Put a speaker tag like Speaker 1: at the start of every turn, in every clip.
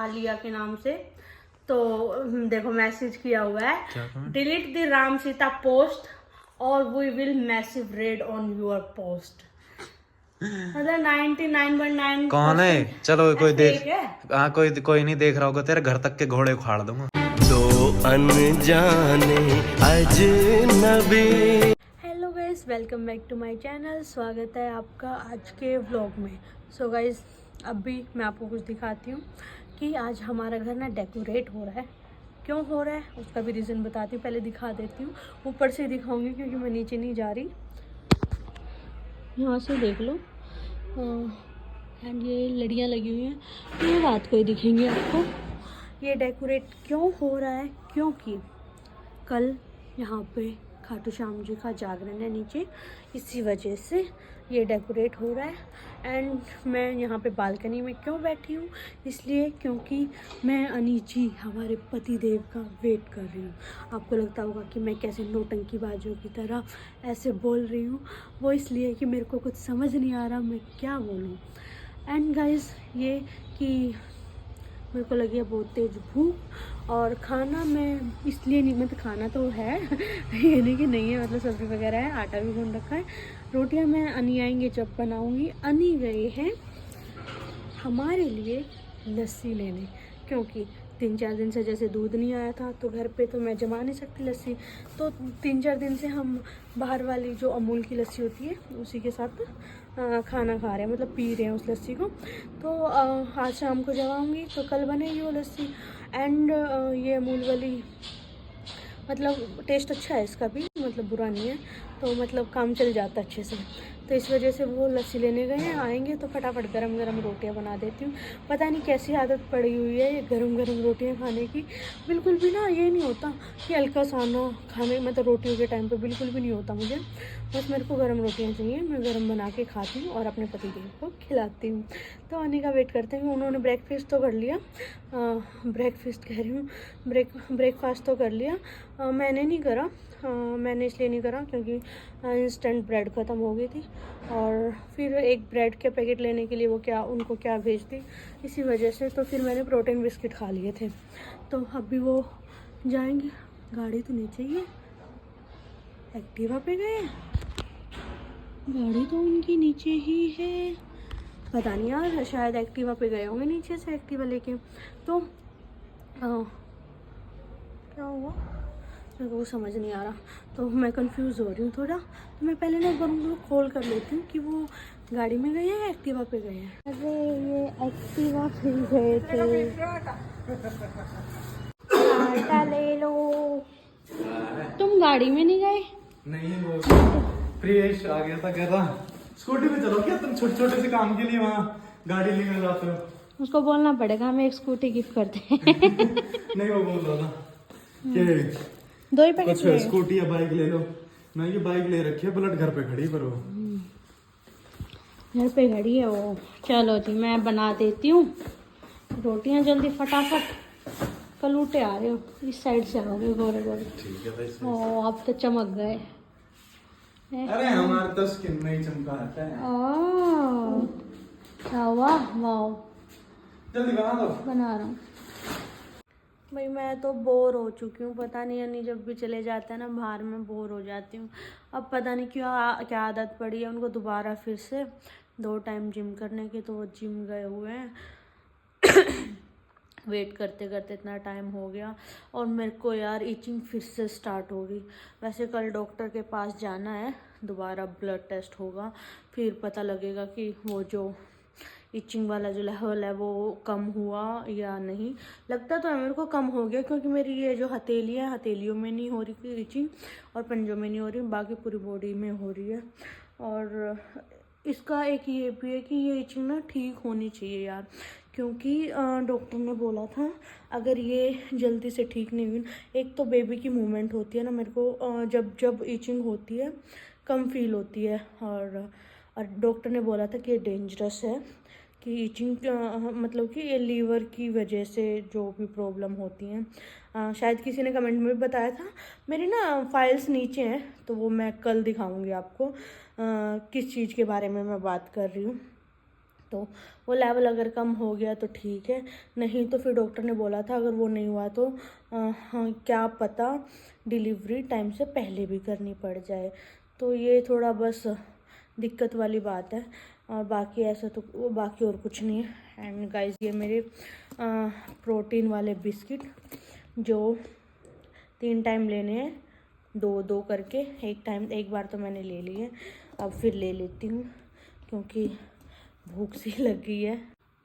Speaker 1: आलिया के नाम से। तो देखो मैसेज किया हुआ है, delete the Ram Sita post और we will massive raid on your post. मतलब 99.9
Speaker 2: कौन है? चलो कोई देख, हाँ कोई नहीं देख रहा होगा, तेरे घर तक के घोड़े उखाड़ दूंगा।
Speaker 3: दो अनजाने अजनबी।
Speaker 1: Hello guys, welcome back to my channel. स्वागत है आपका आज के व्लॉग में। सो गाइस, अभी मैं आपको कुछ दिखाती हूँ कि आज हमारा घर ना डेकोरेट हो रहा है। क्यों हो रहा है उसका भी रीज़न बताती हूँ, पहले दिखा देती हूँ। ऊपर से दिखाऊंगी क्योंकि मैं नीचे नहीं जा रही। यहाँ से देख लो, एंड ये लड़ियाँ लगी हुई हैं, ये रात को ही दिखेंगी आपको। ये डेकोरेट क्यों हो रहा है? क्योंकि कल यहाँ पे खाटू श्याम जी का जागरण है नीचे, इसी वजह से ये डेकोरेट हो रहा है। एंड मैं यहाँ पे बालकनी में क्यों बैठी हूँ? इसलिए क्योंकि मैं अनीची हमारे पति देव का वेट कर रही हूँ। आपको लगता होगा कि मैं कैसे नौटंकी बाजों की तरह ऐसे बोल रही हूँ, वो इसलिए कि मेरे को कुछ समझ नहीं आ रहा मैं क्या बोलूँ। एंड गाइस, ये कि मेरे को लगी है बहुत तेज़ भूख, और खाना मैं इसलिए नहीं, मतलब खाना तो है ये नहीं कि नहीं है, मतलब सब्ज़ी वगैरह है, आटा भी गूंद रखा है। रोटियां मैं अनी आएंगे जब बनाऊंगी। अनी गए हैं हमारे लिए लस्सी लेने, क्योंकि 3-4 दिन से जैसे दूध नहीं आया था तो घर पे तो मैं जमा नहीं सकती लस्सी। तो 3-4 दिन से हम बाहर वाली जो अमूल की लस्सी होती है उसी के साथ खाना खा रहे हैं, मतलब पी रहे हैं उस लस्सी को। तो आज शाम को जमाऊँगी तो कल बनेगी वो लस्सी। एंड ये अमूल वाली मतलब टेस्ट अच्छा है इसका भी, मतलब बुरा नहीं है, तो मतलब काम चल जाता है अच्छे से। तो इस वजह से वो लस्सी लेने गए हैं। आएंगे तो फटाफट गरम गरम रोटियां बना देती हूँ। पता नहीं कैसी आदत पड़ी हुई है ये गरम गरम रोटियां खाने की। बिल्कुल भी ना ये नहीं होता कि हल्का सा ना खाने, मतलब रोटियों के टाइम पे बिल्कुल भी नहीं होता मुझे। बस मेरे को गरम रोटियां चाहिए, मैं गरम बना के खाती हूँ और अपने पतिदेव को खिलाती हूँ। तो आने का वेट करते हैं। उन्होंने ब्रेकफास्ट तो कर लिया, ब्रेकफास्ट कह रही हूँ, ब्रेकफास्ट तो कर लिया। मैंने नहीं करा। मैंने इसलिए नहीं करा क्योंकि इंस्टेंट ब्रेड ख़त्म हो गई थी, और फिर एक ब्रेड के पैकेट लेने के लिए वो क्या उनको क्या भेज दी, इसी वजह से। तो फिर मैंने प्रोटीन बिस्किट खा लिए थे। तो अभी वो जाएंगे। गाड़ी तो नीचे ही है, एक्टिवा पे गए हैं, गाड़ी तो उनकी नीचे ही है। पता नहीं यार, शायद एक्टिवा पे गए होंगे नीचे से एक्टिवा लेके। तो क्या हुआ मेरे को समझ नहीं आ रहा, तो मैं कंफ्यूज हो रही हूँ थोड़ा। तो मैं पहले ना एक बार उनको कॉल कर लेती हूँ कि वो गाड़ी में गए हैं एक्टिवा पे गए हैं। अरे ये एक्टिवा पे गए थे, आटा ले लो। तुम गाड़ी में नहीं गए?
Speaker 2: नहीं, वो प्रियेश आ गया था, कहता स्कूटी पे चलो क्या तुम छोटे छोटे से काम के लिए वहाँ गाड़ी लेकर जाते हो।
Speaker 1: उसको बोलना पड़ेगा हमें एक स्कूटी गिफ्ट करते हैं।
Speaker 2: नहीं, वो बोल रहा था कि
Speaker 1: 2 ही पैकेट
Speaker 2: कुछ स्कूटी या बाइक ले लो। मैं ये बाइक ले रखी है, बुलेट घर पे खड़ी, पर वो
Speaker 1: घर पे खड़ी है वो। चलो जी, मैं बना देती हूँ रोटियाँ जल्दी फटाफट। कलूटे आ रहे हो, इस साइड से आओगे गोरे गोरे।
Speaker 2: ठीक है भाई।
Speaker 1: ओ आप तो चमक गए।
Speaker 2: अरे हमारे तो स्किन में ही चमका आता है।
Speaker 1: ओह क्या हुआ? वाओ,
Speaker 2: जल्दी बना दो।
Speaker 1: बना रहा हूँ भाई। मैं तो बोर हो चुकी हूँ, पता नहीं, यानी जब भी चले जाते हैं ना बाहर में बोर हो जाती हूँ। अब पता नहीं क्यों क्या आदत पड़ी है उनको दोबारा फिर से 2 टाइम जिम करने की, तो वो जिम गए हुए हैं। वेट करते करते इतना टाइम हो गया, और मेरे को यार इचिंग फिर से स्टार्ट हो गई। वैसे कल डॉक्टर के पास जाना है, दोबारा ब्लड टेस्ट होगा, फिर पता लगेगा कि वो जो इचिंग वाला जो लेवल है वो कम हुआ या नहीं। लगता तो है मेरे को कम हो गया, क्योंकि मेरी ये जो हथेली है, हथेलियों में नहीं हो रही इचिंग और पंजों में नहीं हो रही, बाकी पूरी बॉडी में हो रही है। और इसका एक ये भी है कि ये इचिंग ना ठीक होनी चाहिए यार, क्योंकि डॉक्टर ने बोला था अगर ये जल्दी से ठीक नहीं हुई, एक तो बेबी की मूवमेंट होती है ना, मेरे को जब जब इचिंग होती है कम फील होती है, और डॉक्टर ने बोला था कि ये डेंजरस है, कि इचिंग मतलब कि ये लीवर की वजह से जो भी प्रॉब्लम होती हैं। शायद किसी ने कमेंट में भी बताया था। मेरी ना फाइल्स नीचे हैं, तो वो मैं कल दिखाऊंगी आपको किस चीज़ के बारे में मैं बात कर रही हूँ। तो वो लेवल अगर कम हो गया तो ठीक है, नहीं तो फिर डॉक्टर ने बोला था अगर वो नहीं हुआ तो हाँ क्या पता डिलीवरी टाइम से पहले भी करनी पड़ जाए। तो ये थोड़ा बस दिक्कत वाली बात है, और बाकी ऐसा तो बाकी और कुछ नहीं है। एंड गाइस ये मेरे प्रोटीन वाले बिस्किट जो 3 टाइम लेने हैं, 2 करके, एक बार तो मैंने ले लिए, अब फिर ले लेती हूँ क्योंकि भूख सी लग गई है।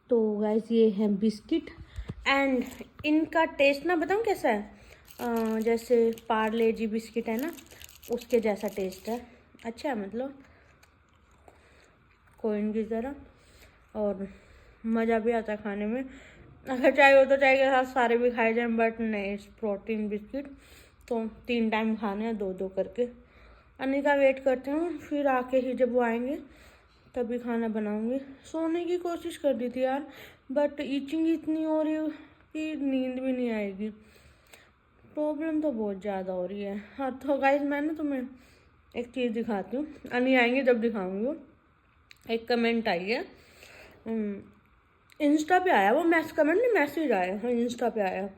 Speaker 1: तो गाइस ये है बिस्किट एंड इनका टेस्ट ना बताऊँ कैसा है, जैसे पार्ले जी बिस्किट है ना उसके जैसा टेस्ट है, अच्छा है मतलब कोइन की तरह, और मज़ा भी आता है खाने में। अगर चाय हो तो चाय के साथ सारे भी खाए जाएं, बट नहीं प्रोटीन बिस्किट तो 3 टाइम खाने हैं, 2 करके। अनिका वेट करते हूँ, फिर आके ही जब वो आएंगे तभी खाना बनाऊंगी। सोने की कोशिश कर रही थी यार, बट ईचिंग इतनी हो रही है कि नींद भी नहीं आएगी। प्रॉब्लम तो बहुत ज़्यादा हो रही है। हाँ तो गाइस मैं ना तुम्हें एक चीज़ दिखाती हूँ, अनी आएंगे जब दिखाऊंगी। वो एक कमेंट आई है इंस्टा पे आया, वो कमेंट नहीं मैसेज आया, हाँ इंस्टा पे आया,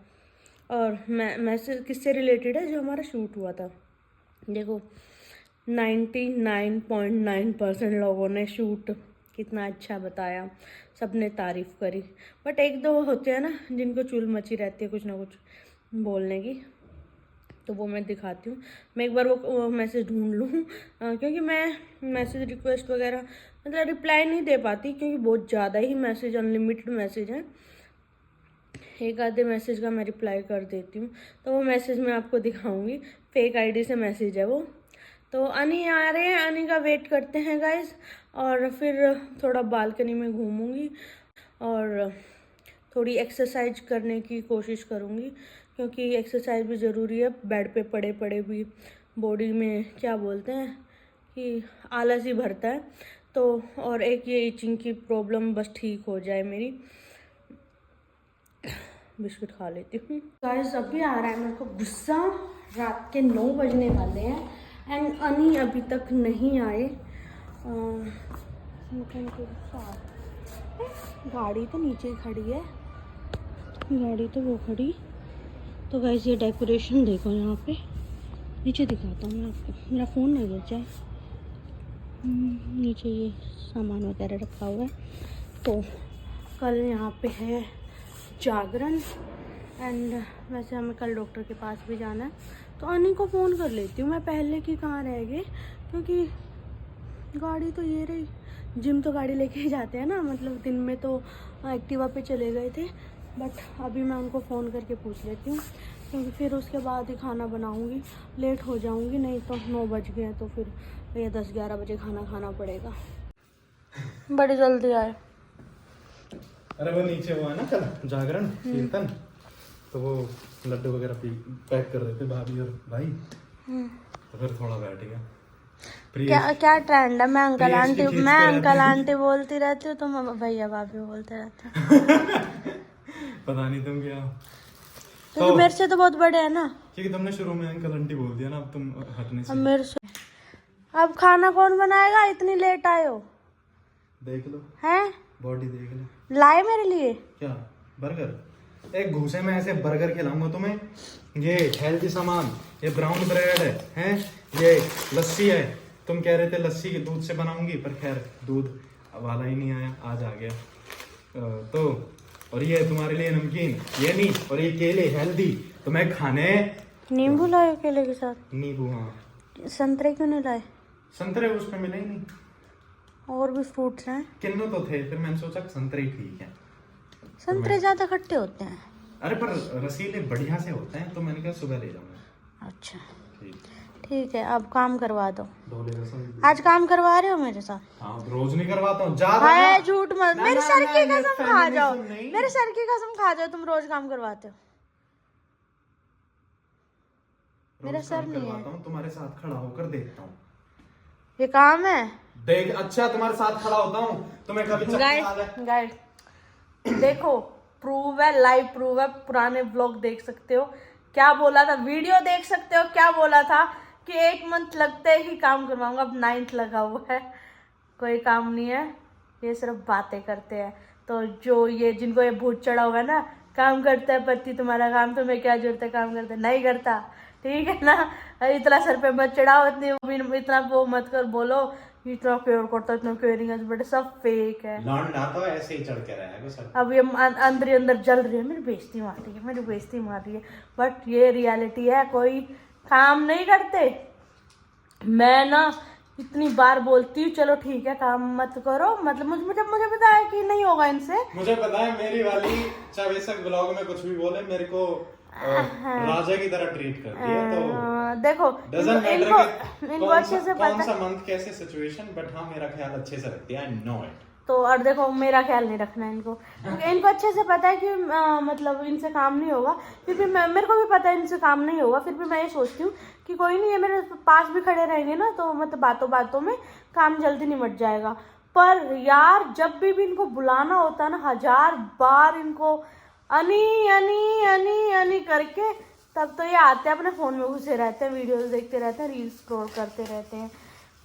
Speaker 1: और मैसेज किससे रिलेटेड है, जो हमारा शूट हुआ था। देखो 99.9% लोगों ने शूट कितना अच्छा बताया, सबने तारीफ़ करी, बट 1-2 होते हैं ना जिनको चुल मची रहती है कुछ ना कुछ बोलने की, तो वो मैं दिखाती हूँ। मैं एक बार वो मैसेज ढूंढ लूँ क्योंकि मैं मैसेज रिक्वेस्ट वगैरह मतलब रिप्लाई नहीं दे पाती क्योंकि बहुत ज़्यादा ही मैसेज, अनलिमिटेड मैसेज हैं। एक आधे मैसेज का मैं रिप्लाई कर देती हूँ, तो वो मैसेज मैं आपको दिखाऊंगी। फेक आईडी से मैसेज है वो। तो अनी आ रहे हैं, अनी का वेट करते हैं गाइस, और फिर थोड़ा बालकनी में घूमूंगी और थोड़ी एक्सरसाइज करने की कोशिश करूँगी क्योंकि एक्सरसाइज भी ज़रूरी है। बेड पे पड़े पड़े भी बॉडी में क्या बोलते हैं कि आलस ही भरता है। तो और एक ये इचिंग की प्रॉब्लम बस ठीक हो जाए मेरी। बिस्किट खा लेती हूँ गाइस। अभी आ रहा है मेरे को गुस्सा, रात के 9 बजने वाले हैं एंड अनी अभी तक नहीं आए। गाड़ी तो नीचे ही खड़ी है, गाड़ी तो वो खड़ी। तो गाइस ये डेकोरेशन देखो, यहाँ पे नीचे दिखाता हूँ मैं आपको, मेरा फ़ोन नहीं गिर जाए। नीचे ये सामान वगैरह रखा हुआ है। तो कल यहाँ पे है जागरण एंड वैसे हमें कल डॉक्टर के पास भी जाना है, तो अनी को फ़ोन कर लेती हूँ मैं पहले कि कहाँ रह गए, क्योंकि गाड़ी तो ये रही। जिम तो गाड़ी लेके ही जाते हैं ना, मतलब दिन में तो एक्टिवा पे चले गए थे, बट अभी मैं उनको फ़ोन करके पूछ लेती हूँ क्योंकि फिर उसके बाद ही खाना बनाऊँगी, लेट हो जाऊँगी। नहीं तो 9 बज गए तो फिर ये 10-11 बजे खाना खाना पड़ेगा। बड़ी जल्दी आए।
Speaker 2: अरे वो नीचे हुआ ना कल जागरण कीर्तन, तो वो लड्डू वगैरह पैक कर रहे थे भाभी और भाई, तो फिर थोड़ा बैठ गया।
Speaker 1: क्या ट्रेंड है, मैं अंकल आंटी बोलती रहती हूँ, तुम भैया भाभी बोलते रहते हो।
Speaker 2: पता नहीं तुम क्या,
Speaker 1: तो मेरे से तो बहुत बड़े है ना,
Speaker 2: क्योंकि तुमने शुरू में अंकल आंटी बोल दिया ना, अब तुम हटने से।
Speaker 1: मेरे से अब खाना कौन बनाएगा, इतनी लेट आए हो।
Speaker 2: देख लो
Speaker 1: हैं,
Speaker 2: बॉडी देख लो।
Speaker 1: लाए मेरे लिए
Speaker 2: क्या बर्गर, एक घूसे में ऐसे बर्गर खिलाऊंगा तुम्हें। ये हेल्थी सामान, ये ब्राउन ब्रेड है, ये लस्सी है। तुम कह रहे थे लस्सी के दूध से बनाऊंगी, पर खैर दूध वाला ही नहीं आया, आज आ गया। तो और ये तुम्हारे लिए नमकीन, ये नहीं, और ये केले हेल्दी तुम्हें खाने।
Speaker 1: नींबू लाए केले के साथ?
Speaker 2: नींबू हाँ।
Speaker 1: संतरे क्यों नहीं लाए?
Speaker 2: संतरे उस पे मिले ही नहीं,
Speaker 1: और भी फ्रूट्स हैं।
Speaker 2: किन्नू तो थे, फिर मैंने सोचा संतरे ही ठीक है।
Speaker 1: संतरे ज्यादा खट्टे होते हैं।
Speaker 2: अरे पर रसीले बढ़िया से होते हैं, तो मैंने कहा सुबह ले जाऊंगा।
Speaker 1: अच्छा ठीक है, अब काम करवा दो।
Speaker 2: डोले रसम
Speaker 1: आज काम करवा रहे हो मेरे साथ?
Speaker 2: हाँ रोज नहीं करवाता हूँ, जा
Speaker 1: हाय झूठ मत, मेरे सर की कसम खा जाओ,
Speaker 2: नहीं।
Speaker 1: मेरे सर की कसम खा जाओ, तुम रोज काम करवाते हो। मेरा सर नहीं है,
Speaker 2: तुम्हारे साथ खड़ा होकर देखता हूँ,
Speaker 1: ये काम है।
Speaker 2: देख अच्छा तुम्हारे साथ खड़ा होता हूँ, तुम्हें कभी
Speaker 1: गाइस देखो, प्रूव है, लाइव प्रूव है, पुराने ब्लॉग देख सकते हो, क्या बोला था, वीडियो देख सकते हो, क्या बोला था कि 1 मंथ लगते ही काम करवाऊंगा। अब 9th लगा हुआ है, कोई काम नहीं है। ये सिर्फ बातें करते हैं। तो जो ये जिनको ये भूत चढ़ा हुआ है ना, काम करता है पति तुम्हारा, काम तुम्हें क्या जरूरत है काम करता है, नहीं करता, ठीक है ना। इतना सर पे मत चढ़ाओ, इतना वो मत कर बोलो इतना केयर करता है, इतना केयरिंग है, बट सब फेक है।
Speaker 2: लौंडा तो ऐसे ही चढ़ के रहेगा सब।
Speaker 1: अब ये अंदर ही अंदर जल रही है, मेरी बेइज्जती मार रही है, मेरी बेइज्जती मार रही है, बट ये रियलिटी है, कोई काम नहीं करते। मैं ना इतनी बार बोलती हूँ चलो ठीक है काम मत करो, मतलब मुझे पता है कि नहीं होगा इनसे।
Speaker 2: मुझे पता है मेरी वाली चाहे बेशक ब्लॉग में कुछ भी बोले, मेरे को राजा की तरह ट्रीट करती है। तो
Speaker 1: देखो
Speaker 2: इनको अच्छे से कौन सा मंथ कैसे सिचुएशन, बट हाँ मेरा ख्याल अच्छे से रखती है, आई नो इट।
Speaker 1: तो और देखो मेरा ख्याल नहीं रखना है इनको, क्योंकि इनको अच्छे से पता है कि मतलब इनसे काम नहीं होगा। फिर भी मेरे को भी पता है इनसे काम नहीं होगा, फिर भी मैं ये सोचती हूँ कि कोई नहीं, ये मेरे पास भी खड़े रहेंगे ना तो मतलब बातों बातों में काम जल्दी निमट जाएगा। पर यार जब भी इनको बुलाना होता है ना, 1000 बार इनको अनी अनी अनी अनी करके तब तो ये आते हैं, अपने फ़ोन में घुसे रहते हैं, वीडियोस देखते रहते हैं, रील्स स्क्रॉल करते रहते हैं।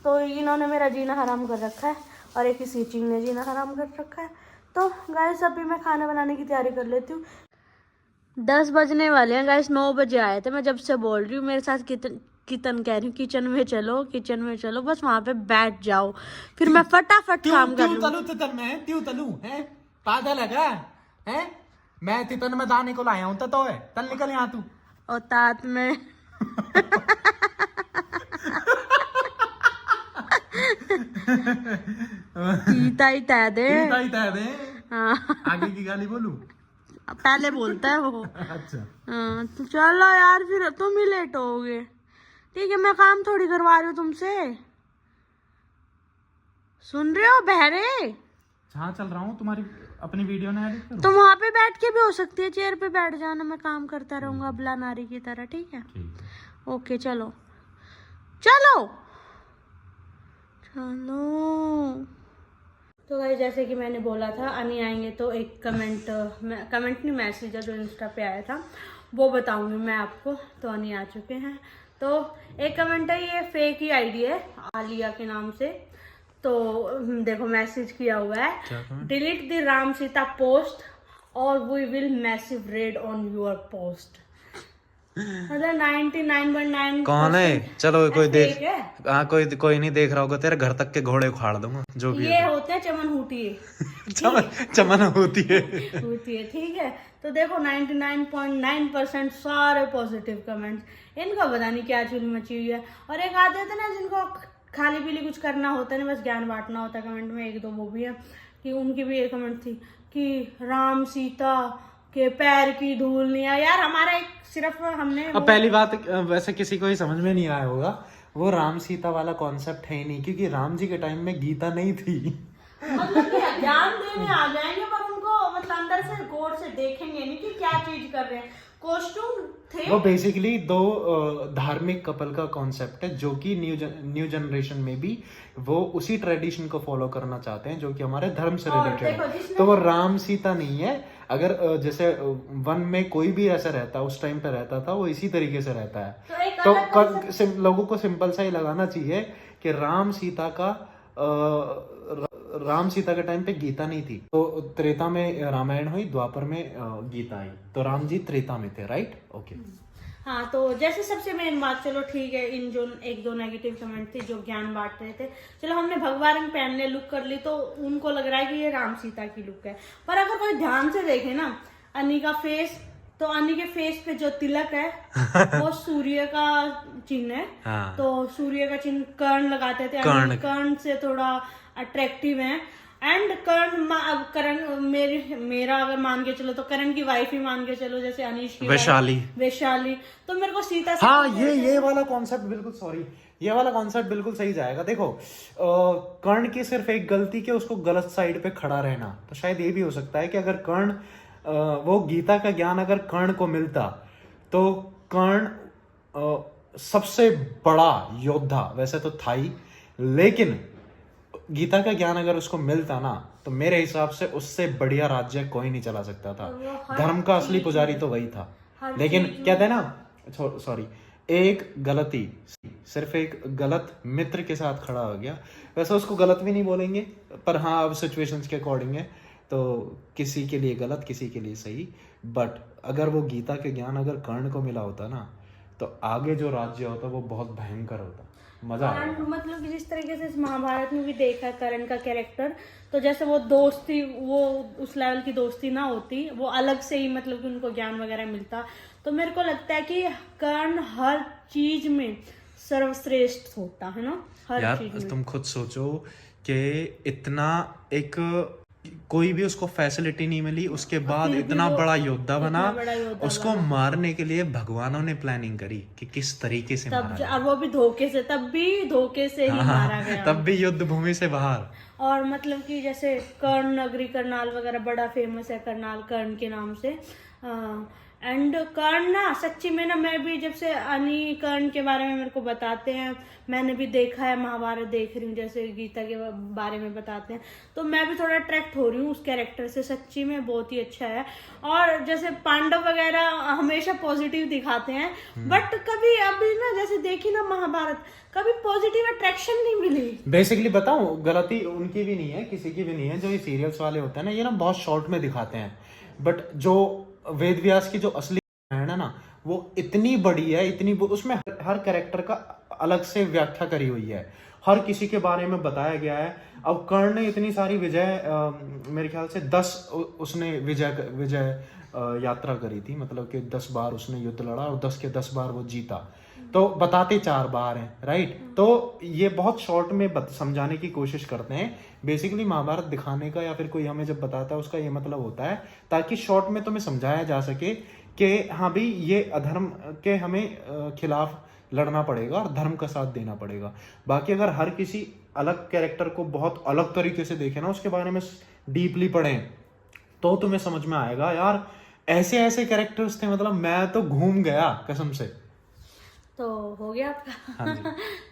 Speaker 1: तो इन्होंने मेरा जीना हराम कर रखा है और एक इस चींग ने जीना हराम कर रखा है। तो गाइस अभी मैं खाना बनाने की तैयारी कर लेती हूँ। 10 बजने वाले हैं गाइस, 9 बजे आए थे। मैं जब से बोल रही हूँ मेरे साथ किचन कह रही हूँ, किचन में चलो, बस वहाँ पे बैठ जाओ, फिर मैं फटाफट काम कर लूँ।
Speaker 2: पागल है क्या? हैं? मैं तितन में दाने को लाया हूँ तो है, तल निकल यहाँ तू।
Speaker 1: और तात में तीता ही तह दे। हाँ
Speaker 2: आगे की गाली बोलूं?
Speaker 1: पहले बोलता है वो।
Speaker 2: अच्छा
Speaker 1: हाँ तो चलो यार, फिर तुम ही लेट होगे। ठीक है, मैं काम थोड़ी करवा रही हूँ तुमसे, सुन रहे हो बहरे?
Speaker 2: हाँ चल रहा हूँ, तुम्हारी अपनी वीडियो ना एडिट करूँ?
Speaker 1: तो वहाँ पे बैठ के भी हो सकती है, चेयर पे बैठ जाना, मैं काम करता रहूंगा अबला नारी की तरह, ठीक है? ओके चलो चलो चलो। तो भाई जैसे कि मैंने बोला था अनी आएंगे तो एक कमेंट नहीं मैसेज है जो इंस्टा पे आया था वो बताऊंगी मैं आपको। तो अनी आ चुके हैं। तो एक कमेंट है, ये फेक ही आईडी है आलिया के नाम से। तो देखो मैसेज किया हुआ है, delete the Ram Sita post और we will massive raid on your post. मतलब 99.9
Speaker 4: कौन है? चलो कोई देख,
Speaker 1: है।
Speaker 4: हाँ कोई नहीं देख रहा होगा, तेरे घर तक के घोड़े उखाड़ दूंगा जो भी
Speaker 1: ये होते हैं चमन हुटिए।
Speaker 4: चमन होती है
Speaker 1: ठीक है। तो देखो 99.9% सारे पॉजिटिव कमेंट्स, इनको पता नहीं क्या चूल मची हुई है। और एक आते थे ना जिनको खाली पीली कुछ करना होता है, बस ज्ञान बांटना होता है कमेंट में, 1-2 वो भी है कि उनकी भी एक कमेंट थी कि राम सीता के पैर की धूल नहीं है। यार हमारा एक सिर्फ हमने
Speaker 4: अब पहली बात वैसे किसी को ही समझ में नहीं आया होगा, वो राम सीता वाला कॉन्सेप्ट है ही नहीं, क्योंकि राम जी के टाइम में गीता नहीं थी।
Speaker 1: मतलब ज्ञान देने आ जाएंगे पर उनको मतलब अंदर से गौर से देखेंगे नहीं कि क्या चीज कर रहे हैं। कॉस्ट्यूम थे
Speaker 4: वो बेसिकली 2 धार्मिक कपल का कॉन्सेप्ट है, जो कि न्यू जनरेशन में भी वो उसी ट्रेडिशन को फॉलो करना चाहते हैं जो कि हमारे धर्म से रिलेटेड है। तो वो राम सीता नहीं है। अगर जैसे वन में कोई भी ऐसा रहता, उस टाइम पे रहता था, वो इसी तरीके से रहता है। तो लोगों को सिंपल सा ही लगाना चाहिए कि राम सीता के टाइम पे गीता नहीं थी। तो त्रेता में रामायण हुई, द्वापर में गीता आई, तो राम जी त्रेता में थे, राइट? ओके
Speaker 1: हाँ। तो जैसे सबसे मेन बात, चलो ठीक है, इन जो 1-2 नेगेटिव कमेंट थे जो ज्ञान बांट रहे थे, चलो हमने भगवा रंग पहनने लुक कर ली तो उनको लग रहा है कि ये राम सीता की लुक है। पर अगर कोई ध्यान से देखे ना अनी का फेस, तो अनी के फेस पे जो तिलक है वो सूर्य का चिन्ह है।
Speaker 4: हाँ।
Speaker 1: तो सूर्य का चिन्ह कर्ण लगाते थे, कर्ण से थोड़ा अट्रैक्टिव है। एंड करण मेरा अगर मान के चलो तो करण की वाइफ ही मान के चलो, जैसे अनीश की वैशाली। तो मेरे को सीता से
Speaker 4: हाँ, ये वाला कॉन्सेप्ट बिल्कुल ये वाला कॉन्सेप्ट बिल्कुल सही जाएगा। देखो कर्ण की सिर्फ एक गलती के उसको गलत साइड पे खड़ा रहना, तो शायद ये भी हो सकता है कि अगर कर्ण वो गीता का ज्ञान अगर कर्ण को मिलता तो कर्ण सबसे बड़ा योद्धा वैसे तो था ही, लेकिन गीता का ज्ञान अगर उसको मिलता ना तो मेरे हिसाब से उससे बढ़िया राज्य कोई नहीं चला सकता था। धर्म का असली पुजारी तो वही था। लेकिन कहते हैं ना, सॉरी, एक गलती, सिर्फ एक गलत मित्र के साथ खड़ा हो गया। वैसे उसको गलत भी नहीं बोलेंगे, पर हाँ अब सिचुएशंस के अकॉर्डिंग है, तो किसी के लिए गलत किसी के लिए सही। बट अगर वो गीता के ज्ञान अगर कर्ण को मिला होता ना, तो आगे जो राज्य होता वो बहुत भयंकर होता, मजा आता।
Speaker 1: कर्ण मतलब कि जिस तरीके से इस महाभारत में भी देखा है कर्ण का कैरेक्टर, तो जैसे वो दोस्ती, वो उस लेवल की दोस्ती ना होती, वो अलग से ही मतलब कि उनको ज्ञान वगैरह मिलता। तो मेरे को लगता है कि कर्ण हर चीज में सर्वश्रेष्ठ होता है ना, हर चीज
Speaker 4: यार
Speaker 1: में।
Speaker 4: तुम खुद सोचो कि इतना एक कोई भी उसको फैसिलिटी नहीं मिली, उसके बाद
Speaker 1: फिर भी
Speaker 4: इतना
Speaker 1: वो
Speaker 4: बड़ा योद्धा
Speaker 1: इतना
Speaker 4: बना,
Speaker 1: बड़ा योद्धा
Speaker 4: उसको
Speaker 1: बना।
Speaker 4: मारने के लिए भगवानों ने प्लानिंग करी कि किस तरीके से
Speaker 1: तब
Speaker 4: मारा जाए।
Speaker 1: और वो भी धोखे से, तब भी धोखे से ही मारा गया।
Speaker 4: तब भी युद्ध भूमि से बाहर।
Speaker 1: और मतलब कि जैसे कर्ण नगरी करनाल वगैरह बड़ा फेमस है, करनाल कर्ण के नाम से। एंड कर्ण ना सच्ची में ना, मैं भी जब से अनी कर्ण के बारे में मेरे को बताते हैं, मैंने भी देखा है, महाभारत देख रही हूँ, जैसे गीता के बारे में बताते हैं, तो मैं भी थोड़ा अट्रैक्ट हो रही हूँ उस कैरेक्टर से। सच्ची में बहुत ही अच्छा है। और जैसे पांडव वगैरह हमेशा पॉजिटिव दिखाते हैं, बट कभी अभी ना जैसे देखी ना महाभारत, कभी पॉजिटिव अट्रैक्शन नहीं मिली।
Speaker 4: बेसिकली बताऊं, गलती उनकी भी नहीं है, किसी की भी नहीं है। जो ये सीरियल्स वाले होते हैं ना, ये ना बहुत शॉर्ट में दिखाते हैं, बट जो वेद व्यास की जो असली है ना, वो इतनी बड़ी है, इतनी उसमें हर कैरेक्टर का अलग से व्याख्या करी हुई है, हर किसी के बारे में बताया गया है। अब कर्ण ने इतनी सारी विजय, मेरे ख्याल से 10 उसने विजय यात्रा करी थी, मतलब कि 10 बार उसने युद्ध लड़ा और 10 के 10 बार वो जीता, तो बताते 4 बार हैं, राइट। तो ये बहुत शॉर्ट में समझाने की कोशिश करते हैं। बेसिकली महाभारत दिखाने का या फिर कोई हमें जब बताता है, उसका ये मतलब होता है ताकि शॉर्ट में तुम्हें समझाया जा सके कि हाँ भाई ये अधर्म के हमें खिलाफ लड़ना पड़ेगा और धर्म का साथ देना पड़ेगा। बाकी अगर हर किसी अलग कैरेक्टर को बहुत अलग तरीके से देखे ना, उसके बारे में डीपली पढ़ें, तो तुम्हें समझ में आएगा यार ऐसे ऐसे कैरेक्टर्स थे, मतलब मैं तो घूम गया कसम से।
Speaker 1: तो हो गया आपका?
Speaker 4: हाँ जी।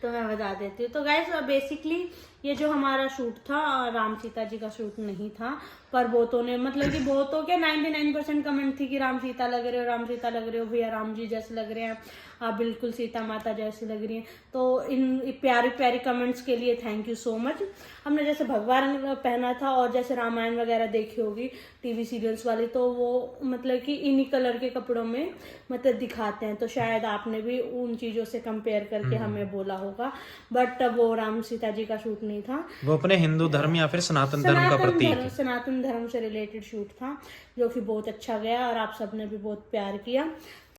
Speaker 1: तो मैं बता देती हूँ। तो गाइस बेसिकली ये जो हमारा शूट था, राम सीता जी का शूट नहीं था, पर बहुतों ने मतलब कि बहुतों के 99% कमेंट थी कि राम सीता लग रहे हो, राम सीता लग रहे हो, भैया राम जी जैसे लग रहे हैं आप, बिल्कुल सीता माता जैसी लग रही हैं। तो इन प्यारी प्यारी कमेंट्स के लिए थैंक यू सो मच। हमने जैसे भगवान पहना था, और जैसे रामायण वगैरह देखी होगी टीवी सीरियल्स वाली, तो वो मतलब कि इन्हीं कलर के कपड़ों में मतलब दिखाते हैं, तो शायद आपने भी उन चीज़ों से कंपेयर करके हमें बोला होगा, बट वो राम सीता जी का शूट नहीं था,
Speaker 4: वो अपने हिंदू धर्म या फिर सनातन धर्म का प्रतीक है।
Speaker 1: सनातन धर्म से रिलेटेड शूट था, जो कि बहुत अच्छा गया और आप सबने भी बहुत प्यार किया।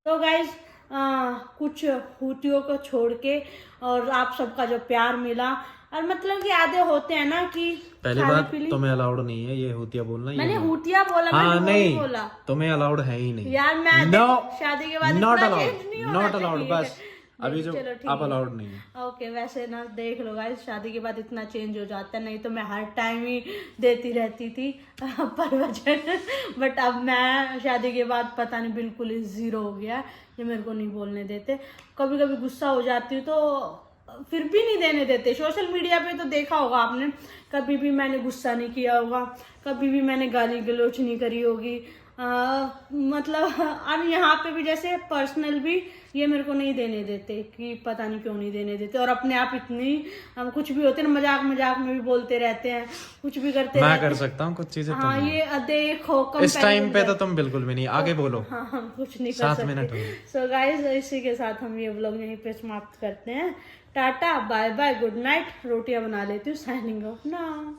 Speaker 1: तो गाइज कुछ हूतियों को छोड़ के और आप सबका जो प्यार मिला, और मतलब कि आधे होते हैं ना कि
Speaker 4: पहली बात तुम्हें अलाउड नहीं है ये हूतिया बोलना।
Speaker 1: मैंने हूतिया बोला,
Speaker 4: हाँ
Speaker 1: मैंने
Speaker 4: नहीं
Speaker 1: बोला,
Speaker 4: तुम्हें अलाउड है ही नहीं
Speaker 1: यार। मैं
Speaker 4: नो,
Speaker 1: शादी के बाद
Speaker 4: नॉट
Speaker 1: इतना
Speaker 4: अलाउड,
Speaker 1: change नहीं होना
Speaker 4: नॉट अलाउड,
Speaker 1: चाहिए।
Speaker 4: बस अभी जो
Speaker 1: चलो ठीक
Speaker 4: आप
Speaker 1: है।
Speaker 4: अलाउड नहीं है।
Speaker 1: ओके, वैसे ना देख लो गाइस, शादी के बाद इतना चेंज हो जाता है, नहीं तो मैं हर टाइम ही देती रहती थी प्रवचन, बट अब मैं शादी के बाद पता नहीं बिल्कुल ही जीरो हो गया, ये मेरे को नहीं बोलने देते। कभी कभी गुस्सा हो जाती हूँ तो फिर भी नहीं देने देते। सोशल मीडिया पे तो देखा होगा आपने, कभी भी मैंने गुस्सा नहीं किया होगा, कभी भी मैंने गाली गलौच नहीं करी होगी, मतलब और यहाँ पे भी जैसे पर्सनल भी ये मेरे को नहीं देने देते, कि पता नहीं क्यों नहीं देने देते। और अपने आप इतनी कुछ भी होते ना, मजाक मजाक में भी बोलते रहते हैं, कुछ भी करते
Speaker 4: मैं कर सकता हूँ कुछ चीजें,
Speaker 1: हाँ
Speaker 4: तुम
Speaker 1: ये देखो
Speaker 4: इस टाइम पे तो तुम बिल्कुल भी नहीं, आगे बोलो।
Speaker 1: हाँ हम कुछ नहीं कर
Speaker 4: 7 मिनट हो
Speaker 1: सकते।
Speaker 4: गए।
Speaker 1: सो गाइस इसी के साथ हम ये व्लॉग यहीं पे समाप्त करते हैं। Tata bye bye good night. रोटियां बना लेती हूँ, साइनिंग ऑफ ना।